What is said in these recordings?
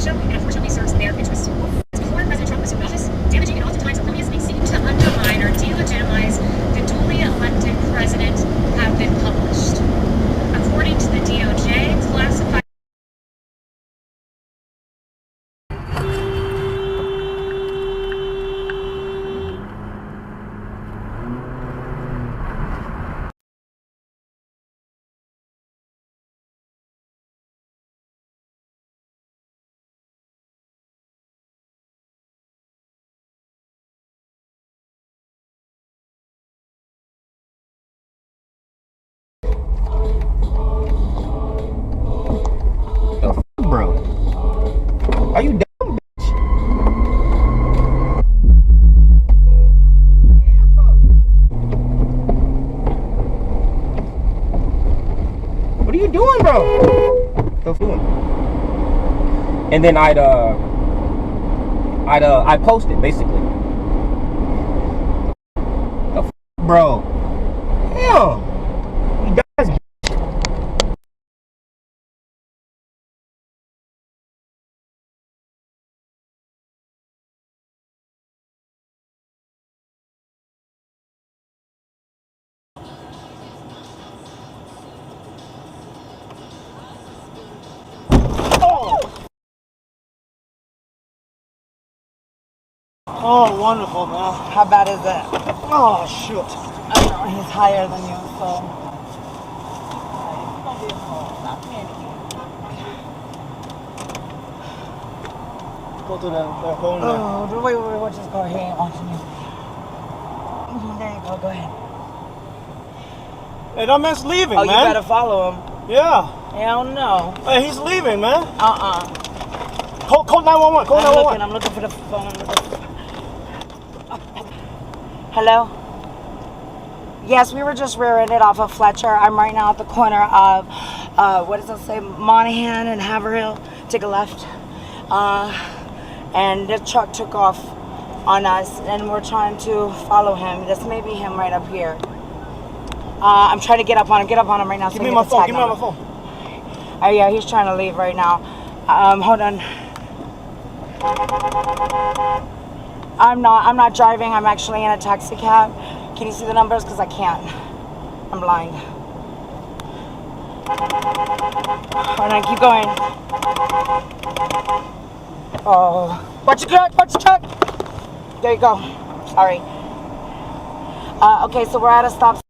that show, and unfortunately serves their interest. Before President Trump was in office, damaging and oftentimes erroneously seeking to undermine or delegitimize the duly elected president have been published. According to the DOJ, classified bro. Are you dumb, bitch? What are you doing, bro? The fuck? And then I'd post it basically. The fuck, bro? Damn. You dumb. Oh, wonderful, man. How bad is it? Oh, shoot. I know, he's higher than you, so. Go to that phone there. Oh, wait, we'll just go. He ain't watching you. There you go, go ahead. Hey, that man's leaving, Oh, man. you better follow him. Yeah. Hell no. Hey, he's leaving, man. Call 911. Call 911. I'm looking for the phone. Hello? Yes, we were just rearing it off of Fletcher. I'm right now at the corner of, what does it say, Monahan and Haverhill. Take a left. And the truck took off on us, and we're trying to follow him. This may be him right up here. I'm trying to get up on him. Get up on him right now. Give me my phone. Give me my phone. Oh yeah, he's trying to leave right now. Hold on. I'm not driving. I'm actually in a taxi cab. Can you see the numbers? Because I can't. I'm blind. Hold on, keep going. Oh, watch your truck, watch your truck. There you go. Sorry. Okay, so we're at a stop.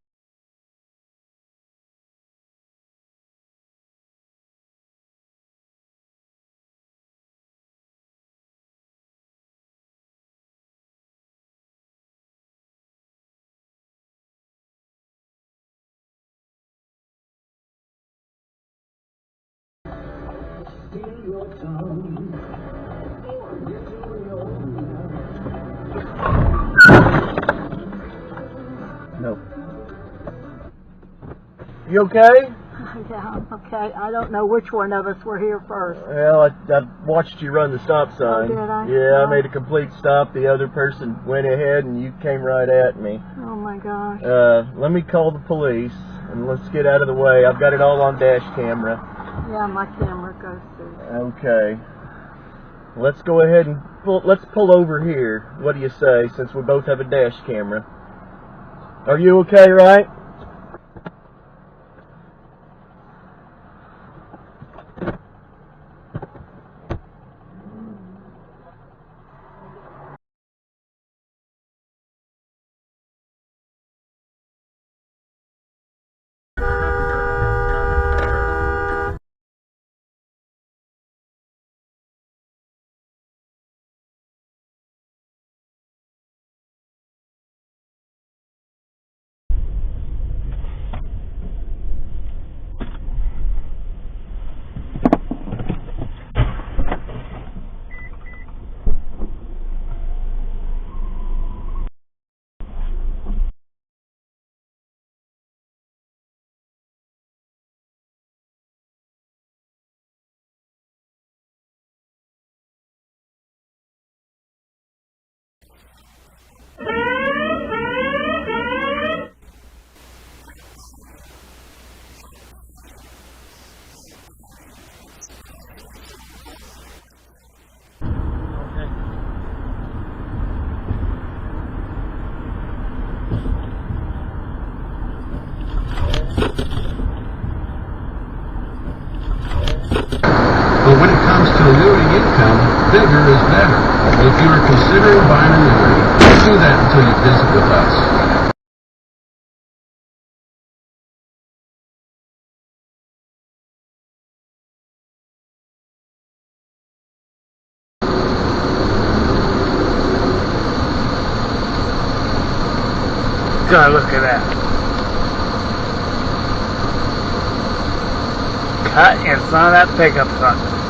No. You okay? Yeah, I'm okay. I don't know which one of us were here first. Well, I watched you run the stop sign. Oh, did I? Yeah, I Oh. made a complete stop. The other person went ahead and you came right at me. Oh my gosh. Let me call the police and let's get out of the way. I've got it all on dash camera. Yeah, my camera goes through. Okay. Let's go ahead and let's pull over here. What do you say, since we both have a dash camera? Are you okay, right? outcome, bigger is better. If you are considering buying annuity, don't do that until you visit with us. God, look at that. Cut in front of that pickup truck.